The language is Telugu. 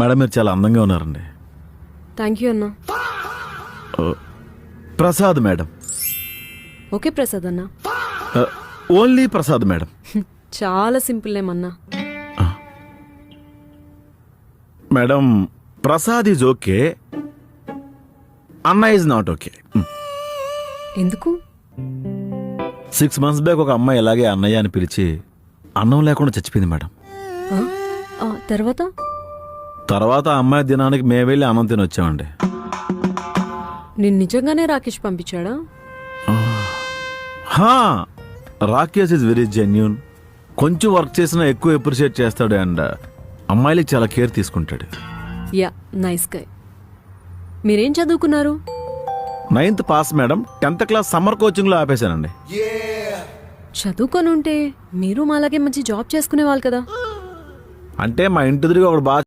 మేడం మీరు చాలా అందంగా ఉన్నారండి. థ్యాంక్ యూ అన్నా. ప్రసాద్ మేడం. ఓకే ప్రసాద్ అన్నా. Only Prasad madam. చాలా సింపుల్ నేమ్ అన్నా. మేడం ప్రసాద్ ఈజ్ ఓకే, అన్న ఈజ్ నాట్ ఓకే. ఎందుకు? 6 months బ్యాక్ ఒక అమ్మాయి ఇలాగే అన్నయ్య అని పిలిచి అన్నం లేకుండా చచ్చిపోయింది మేడం. తర్వాత ఆ అమ్మాయి దినానికి మేము వెళ్ళి అన్నం తిని వచ్చామండి. నేను నిజంగానే రాకేష్ పంపించాడా? Rakesh is very genuine. కొంచెం వర్క్ చేసినా ఎక్కువ అప్రిషియేట్ చేస్తాడు అండ్ అమ్మాయిలకి చాలా కేర్ తీసుకుంటాడు. Yeah, nice guy. మీరేం చదువుకున్నారు? 9th pass madam. 10th class summer కోచింగ్లో ఆపేశానండి. చదువుకొని ఉంటే మీరు మాలాగే మంచి జాబ్ చేసుకునే వాళ్ళు కదా. అంటే మా ఇంటి ఎదురుగా ఒకడు బాగా